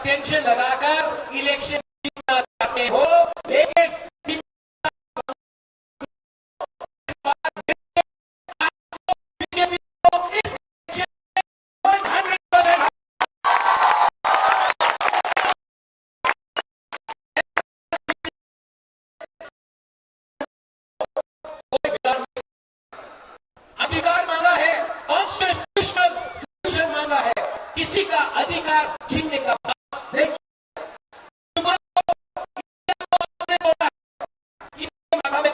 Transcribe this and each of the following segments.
Tension लगाकर election जीतना चाहते हो, लेकिन अधिकार मांगा है, कॉन्स्टिट्यूशनल सोल्यूशन मांगा है, किसी का अधिकार छीनने का बात नहीं।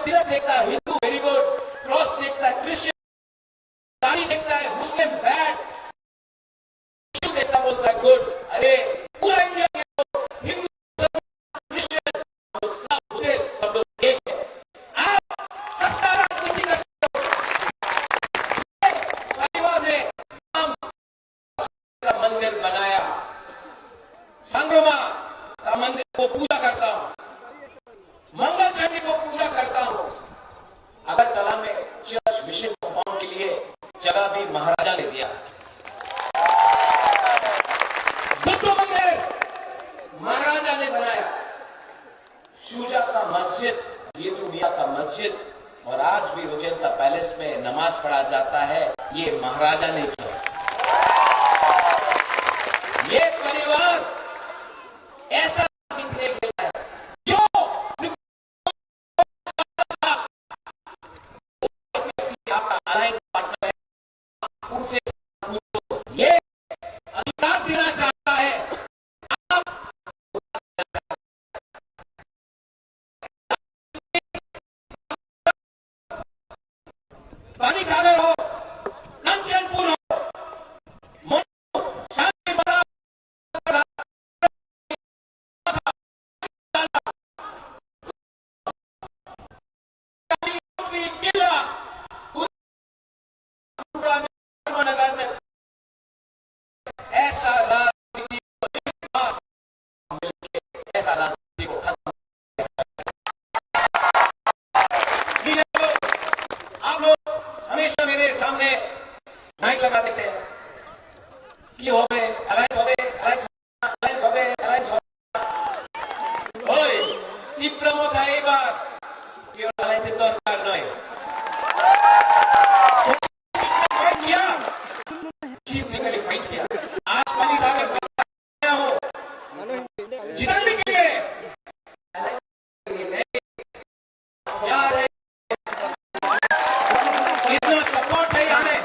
तिलक देखता है हिंदू, वेरी गुड, क्रॉस देखता है क्रिश्चियन, दाढ़ी देखता है मुस्लिम, बैड, देखता बोलता है गुड। अरे पूरा इंडिया के लोग, हिंदू क्रिश्चियन सब लोग एक है। आप सस्ता राजनीति करते हो। परिवार ने का मंदिर बनाया, संगमा का मंदिर को पूजा करता हूं, मंगल चंडी को पूजा करता हूं। अगरतला में चर्च मिशन कंपाउंड के लिए जगह भी महाराजा ने दिया। बुद्ध मंदिर महाराजा ने बनाया, शुजा का मस्जिद, येतुमिया का मस्जिद, और आज भी उजैन पैलेस में नमाज पढ़ा जाता है, ये महाराजा ने किया। ये परिवार ऐसा सीखने गया है जो आपका अलायंस पार्टनर है, उनसे ये अधिकार देना चाहता है। पानी सागर हो, कंचनपुर हो, ऐसा राजनीति ऐसा राजनीति को खत्म। आप लोग हमेशा मेरे सामने माइक लगा देते हैं कि हो गए अलायंस, हो गए अलायंस, अलायंस हो गए अलायंस, ओए ती प्रमोद है ये बात कि अलायंस से तो कर नहीं किया, जीतने के लिए फाइट किया। आज पानी सागर हो जीतने के लिए यार है, इतना सपोर्ट है यहाँ में।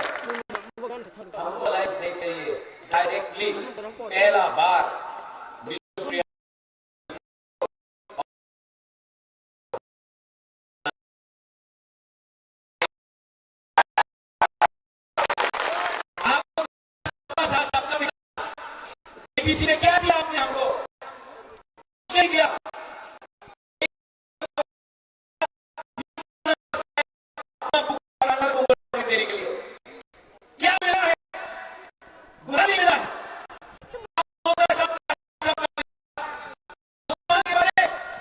हमको अलायंस नहीं चाहिए, डायरेक्टली पहला बार किसी ने क्या दिया आपने हमको? नहीं दिया। देने के लिए क्या मिला है? गुलामी मिला है।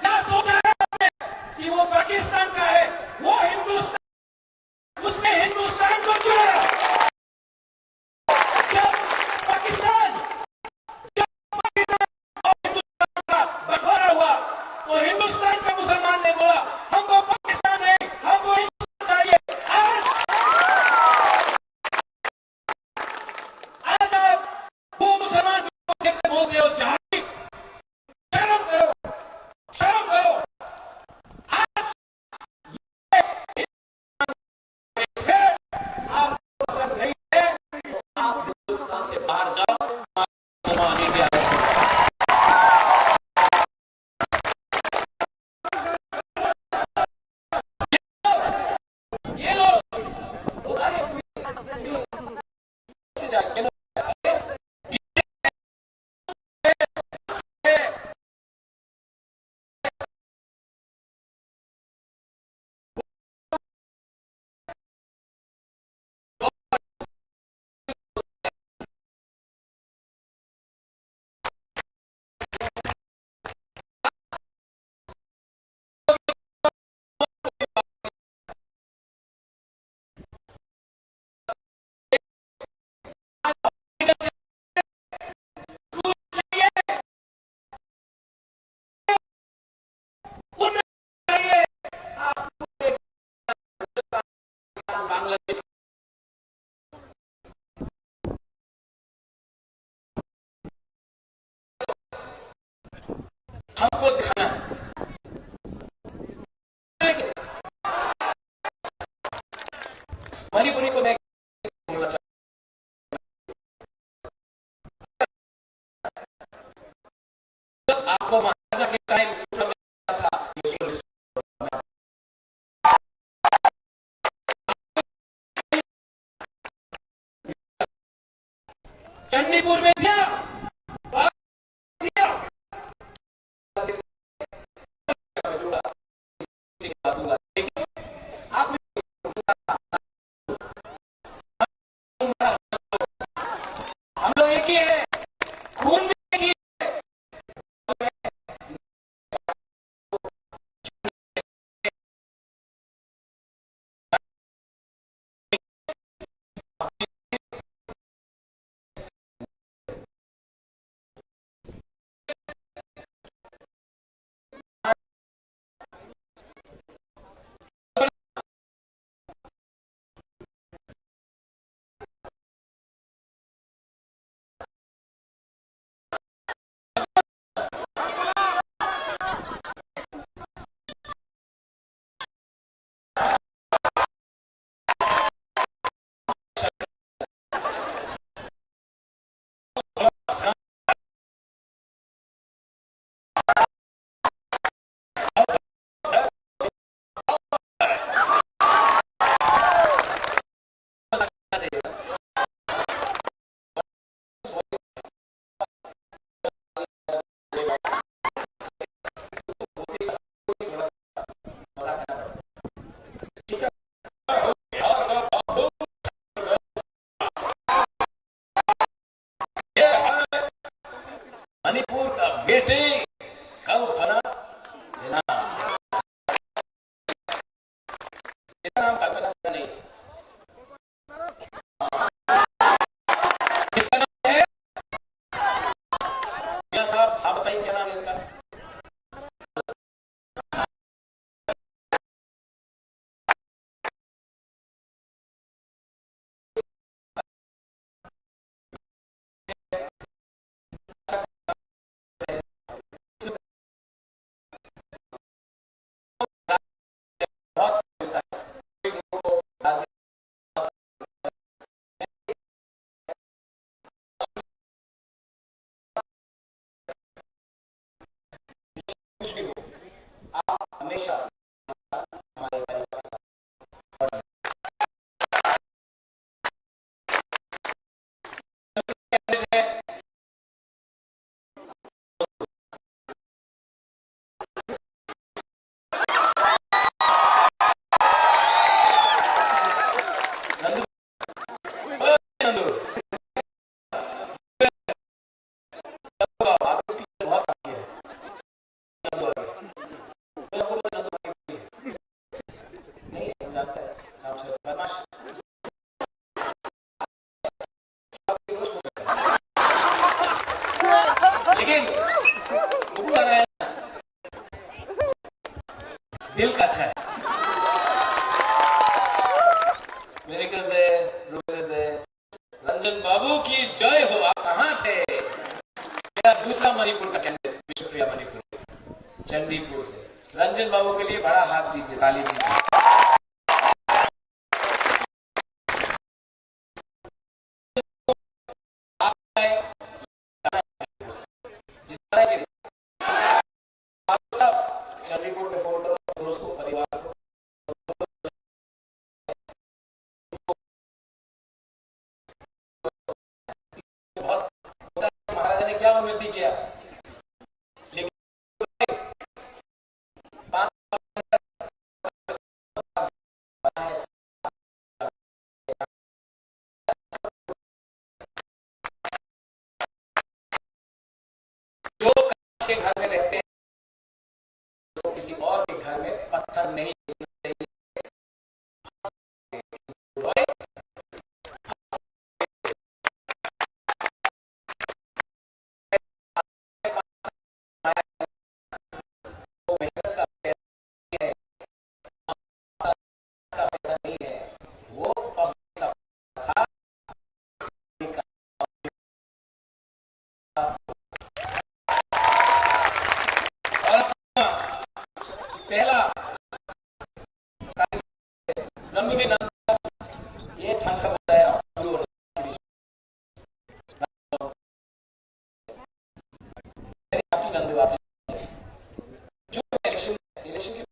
क्या सोचा है आपने कि वो पाकिस्तान का है, वो हिंदुस्तान, उसने हिंदुस्तान को चुना। पाकिस्तान बंटवारा हुआ, हमको दिखाना है। मणिपुरी को मैं बोलना चाहता हूं, आपको महाराजा के टाइम था, चंडीपुर में दिया, आप हम लोग एक ही है, खून भी एक ही है। मणिपुर का बेटे कब बना सेना, नाम कल्पना नहीं, इसका नाम है क्या साहब, आप बताइए क्या नाम है इनका? आप हमेशा हमारे परिवार लेकिन ऊपर है, दिल का अच्छा है। मेरे कैसे रंजन बाबू की जय हो। आप कहां थे? मेरा दूसरा मणिपुर का कैंडिडेट विश्वप्रिया मणिपुर चंडीपुर से, रंजन बाबू के लिए बड़ा हाथ दीजिए, ताली दीजिए। चंडीपुर में फोन करो दोस्तों, परिवार को। बहुत महाराजा ने क्या उन्नति किया, लेकिन जो के घर में रहते हैं तो किसी और के घर में पत्थर नहीं पहला नंदू के नाम ये था सब बताया नंदू आप जो इलेक्शन के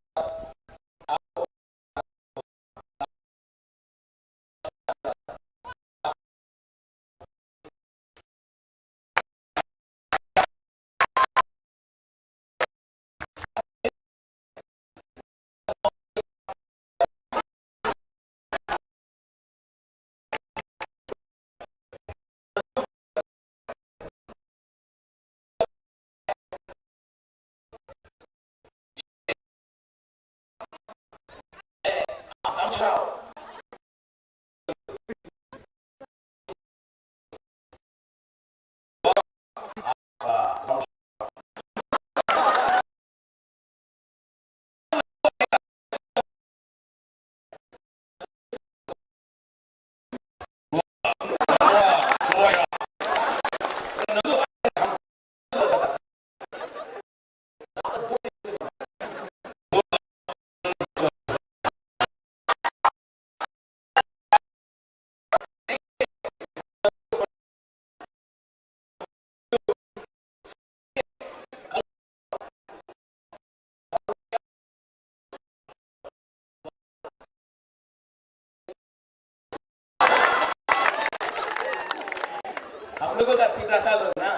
हम लोगों का पिता साल हो ना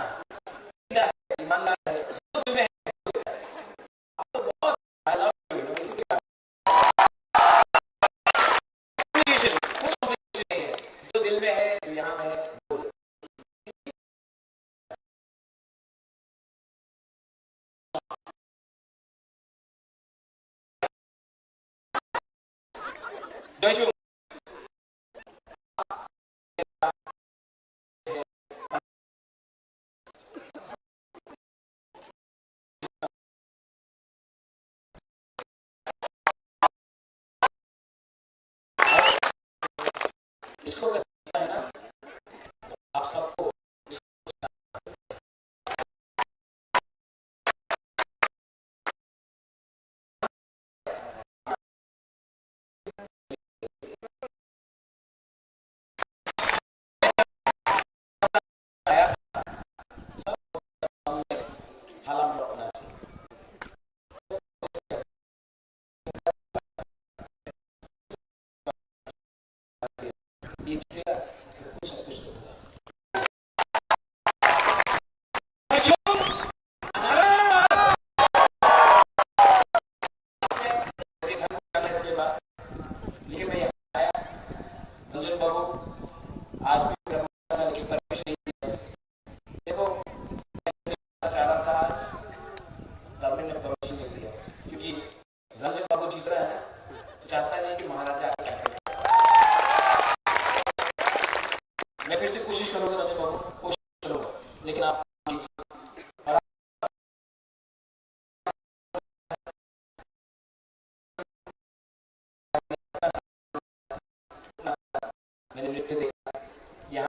ईमानदार है तुम्हें आपको बहुत आई लव यू किसी का जो दिल में है जो यहाँ है जय इसको करना है ना आप सबको हालात अपना लेकिन मैं आया नजर बाबू आज भी लेकिन परमिशन नहीं दिया देखो मैं चाह रहा था गवर्नमेंट ने परमिशन नहीं दिया क्योंकि रंजन बाबू जीत रहा है ना तो चाहता नहीं कि महाराजा क्या करे मैं फिर से कोशिश करूंगा रंजन बाबू कोशिश करूंगा लेकिन आप मैंने नृत्य देखा यहाँ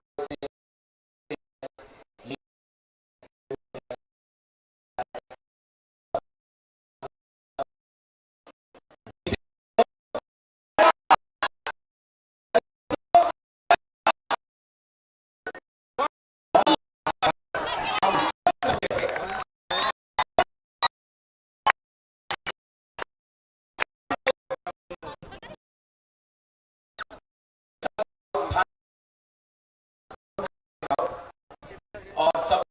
और सब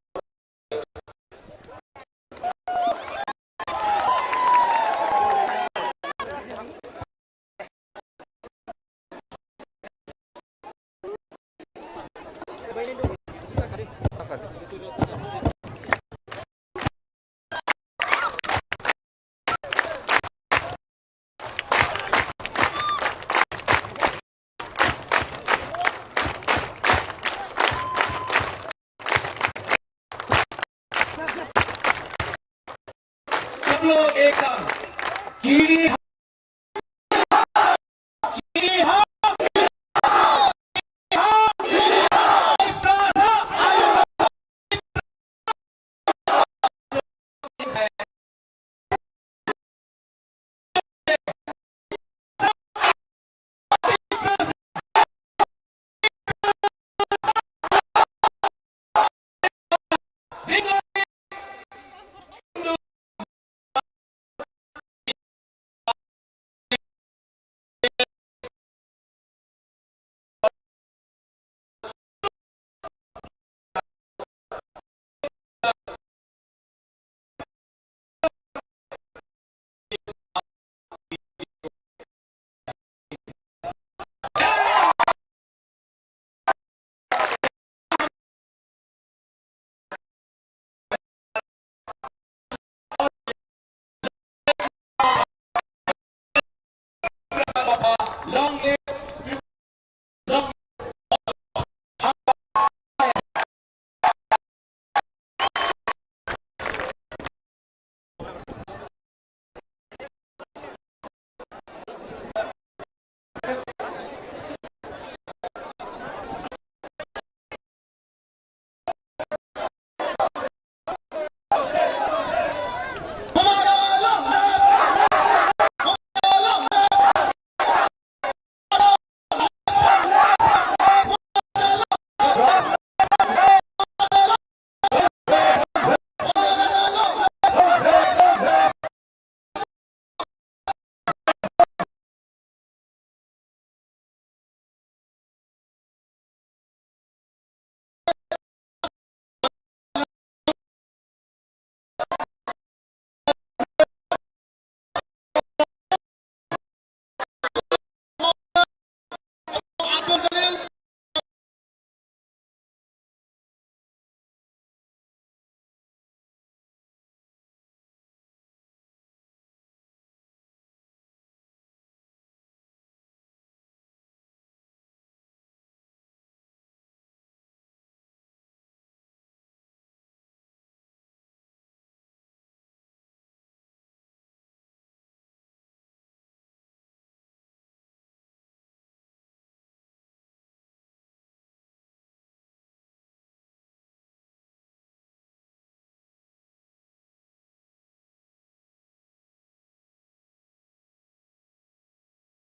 लोग एकदम जीडी